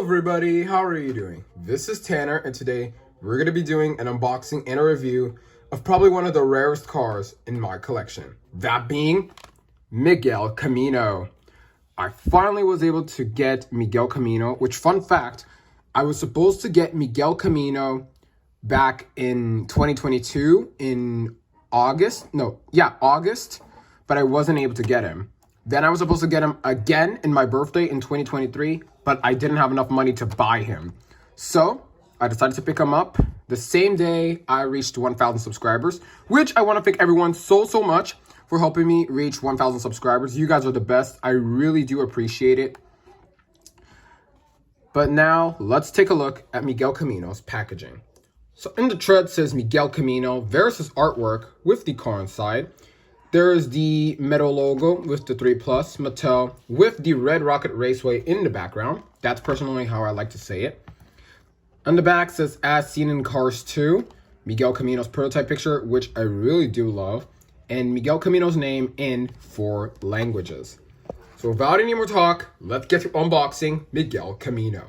everybody, how are you doing? This is Tanner, and today we're going to be doing an unboxing and a review of probably one of the rarest cars in my collection. That being Miguel Camino. I finally was able to get Miguel Camino, which, fun fact, I was supposed to get Miguel Camino back in 2022 in August, but I wasn't able to get him. Then I was supposed to get him again in my birthday in 2023, but I didn't have enough money to buy him. So I decided to pick him up the same day I reached 1,000 subscribers, which I want to thank everyone so much for helping me reach 1,000 subscribers. You guys are the best. I really do appreciate it. But now let's take a look at Miguel Camino's packaging. So in the tread says Miguel Camino. There's his artwork with the car inside. There is the metal logo with the 3+ Mattel with the Red Rocket Raceway in the background. That's personally how I like to say it. On the back says, as seen in Cars 2, Miguel Camino's prototype picture, which I really do love, and Miguel Camino's name in 4 languages. So without any more talk, let's get to unboxing Miguel Camino.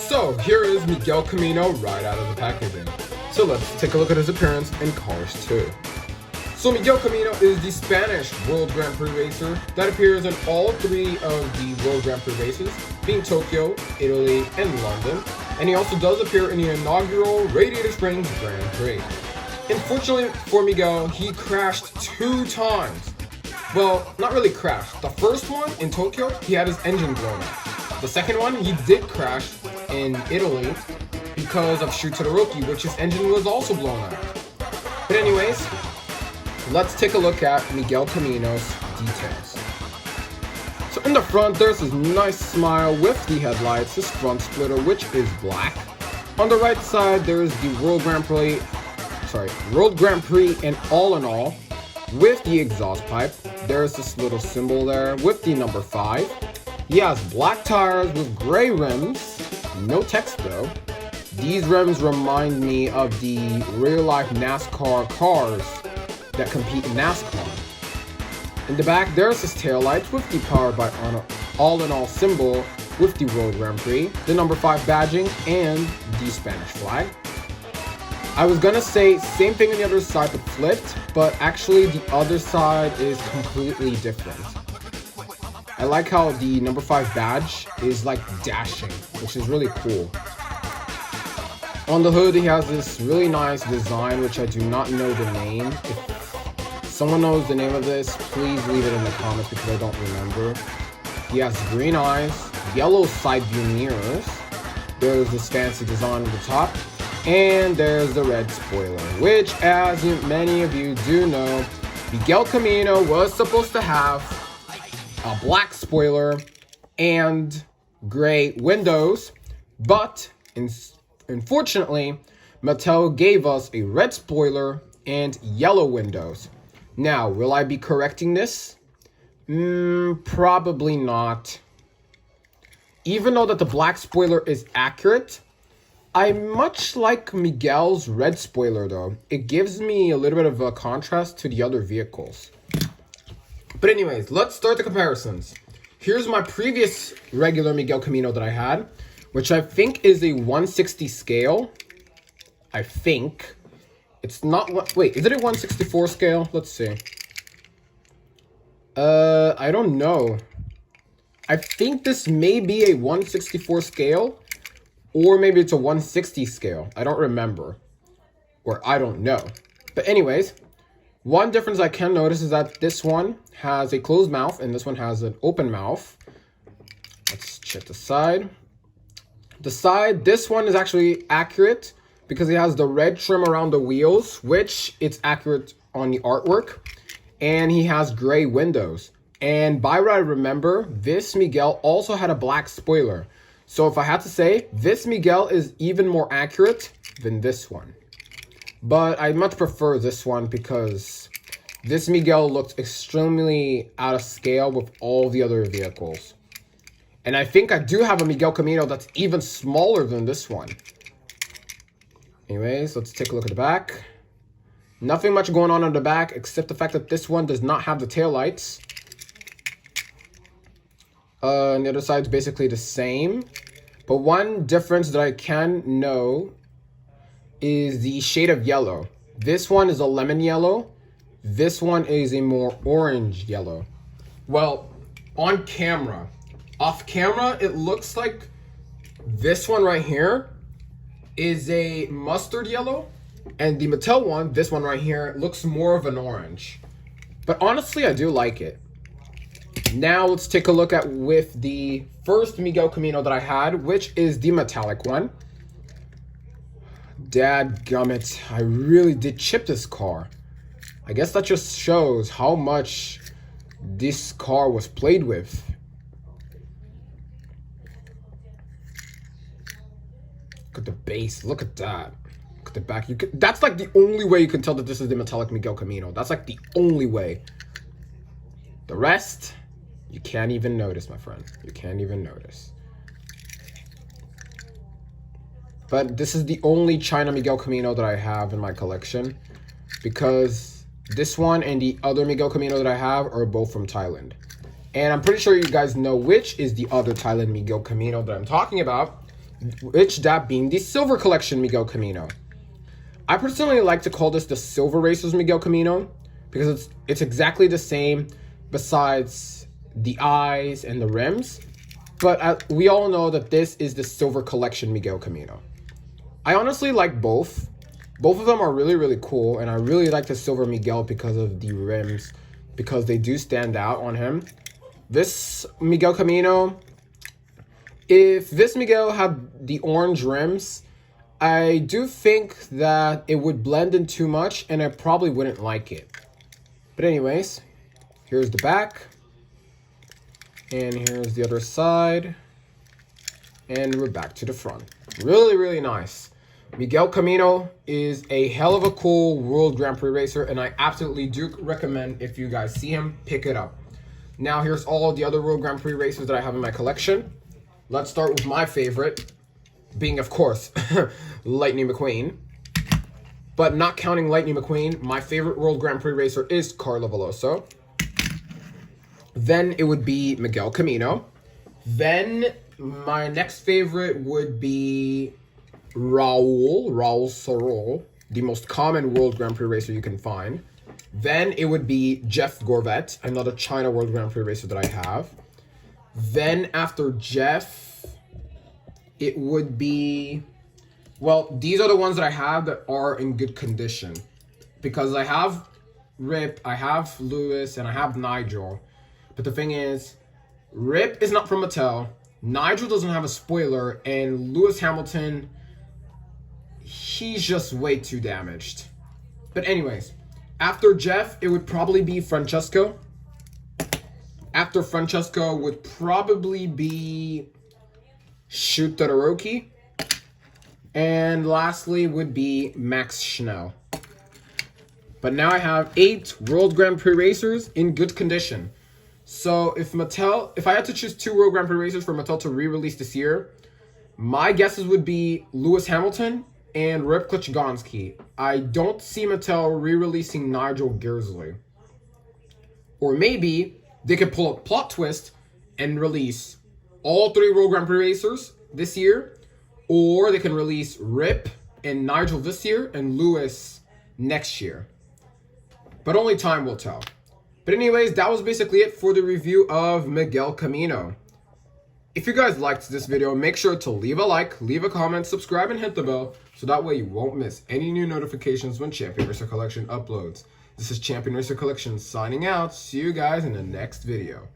So here is Miguel Camino right out of the packaging. So let's take a look at his appearance in Cars 2. So Miguel Camino is the Spanish World Grand Prix racer that appears in all 3 of the World Grand Prix races, being Tokyo, Italy, and London. And he also does appear in the inaugural Radiator Springs Grand Prix. Unfortunately for Miguel, he crashed 2 times. Well, not really crashed. The first one in Tokyo, he had his engine blown out. The second one, he did crash in Italy because of Shoot to the Rookie, which his engine was also blown out. But anyways, let's take a look at Miguel Camino's details. So in the front, there's this nice smile with the headlights, his front splitter, which is black. On the right side, there is the World Grand Prix and all in all, with the exhaust pipe. There's this little symbol there with the number 5. He has black tires with gray rims, no text though. These rims remind me of the real-life NASCAR cars that compete in NASCAR. In the back, there's his taillights with the Powered by all-in-all symbol with the World Grand Prix, the number 5 badging, and the Spanish flag. I was gonna say same thing on the other side but flipped, but actually the other side is completely different. I like how the number 5 badge is like dashing, which is really cool. On the hood, he has this really nice design, which I do not know the name. If someone knows the name of this, please leave it in the comments because I don't remember. He has green eyes, yellow side view mirrors. There's this fancy design on the top. And there's the red spoiler, which, as many of you do know, Miguel Camino was supposed to have a black spoiler and gray windows, but unfortunately, Mattel gave us a red spoiler and yellow windows. Now, will I be correcting this? Probably not. Even though that the black spoiler is accurate, I much like Miguel's red spoiler though. It gives me a little bit of a contrast to the other vehicles. But anyways, let's start the comparisons. Here's my previous regular Miguel Camino that I had, which I think is a 160 scale. I think. It's not what, wait, is it a 164 scale? Let's see. I don't know. I think this may be a 164 scale, or maybe it's a 160 scale. I don't remember, or I don't know. But anyways, one difference I can notice is that this one has a closed mouth and this one has an open mouth. Let's check the side. The side, this one is actually accurate because it has the red trim around the wheels, which it's accurate on the artwork. And he has gray windows. And by what I remember, this Miguel also had a black spoiler. So if I had to say, this Miguel is even more accurate than this one. But I much prefer this one because this Miguel looked extremely out of scale with all the other vehicles. And I think I do have a Miguel Camino that's even smaller than this one. Anyways, let's take a look at the back. Nothing much going on the back, except the fact that this one does not have the taillights. And the other side's basically the same. But one difference that I can know is the shade of yellow. This one is a lemon yellow. This one is a more orange yellow. Well, on camera. Off camera, it looks like this one right here is a mustard yellow. And the Mattel one, this one right here, looks more of an orange. But honestly, I do like it. Now let's take a look at with the first Miguel Camino that I had, which is the metallic one. Dadgummit, I really did chip this car. I guess that just shows how much this car was played with. Look at the base, look at that. Look at the back. That's like the only way you can tell that this is the metallic Miguel Camino. That's like the only way. The rest, you can't even notice, my friend. You can't even notice. But this is the only China Miguel Camino that I have in my collection, because this one and the other Miguel Camino that I have are both from Thailand. And I'm pretty sure you guys know which is the other Thailand Miguel Camino that I'm talking about, which that being the Silver Collection Miguel Camino. I personally like to call this the Silver Racers Miguel Camino, because it's exactly the same besides the eyes and the rims. But we all know that this is the Silver Collection Miguel Camino. I honestly like both. Both of them are really, really cool. And I really like the Silver Miguel because of the rims, because they do stand out on him. This Miguel Camino, if this Miguel had the orange rims, I do think that it would blend in too much and I probably wouldn't like it. But anyways, here's the back. And here's the other side. And we're back to the front. Really, really nice. Miguel Camino is a hell of a cool World Grand Prix racer, and I absolutely do recommend, if you guys see him, pick it up. Now here's all of the other World Grand Prix racers that I have in my collection. Let's start with my favorite, being, of course, Lightning McQueen. But not counting Lightning McQueen, my favorite World Grand Prix racer is Carlo Veloso. Then it would be Miguel Camino. Then my next favorite would be Raul Sorol, the most common World Grand Prix racer you can find. Then it would be Jeff Gorvet, another China World Grand Prix racer that I have. Then after Jeff, it would be, well, these are the ones that I have that are in good condition. Because I have Rip, I have Lewis, and I have Nigel. But the thing is, Rip is not from Mattel, Nigel doesn't have a spoiler, and Lewis Hamilton, he's just way too damaged. But anyways, after Jeff, it would probably be Francesco. After Francesco would probably be Shoot Todoroki. And lastly would be Max Schnell. But now I have 8 World Grand Prix racers in good condition. So if I had to choose 2 World Grand Prix racers for Mattel to re-release this year, my guesses would be Lewis Hamilton and Rip Klichgonski. I don't see Mattel re-releasing Nigel Gearsley. Or maybe they could pull a plot twist and release all 3 World Grand Prix racers this year. Or they can release Rip and Nigel this year and Lewis next year. But only time will tell. But anyways, that was basically it for the review of Miguel Camino. If you guys liked this video, make sure to leave a like, leave a comment, subscribe, and hit the bell, so that way you won't miss any new notifications when Champion Racer Collection uploads. This is Champion Racer Collection signing out. See you guys in the next video.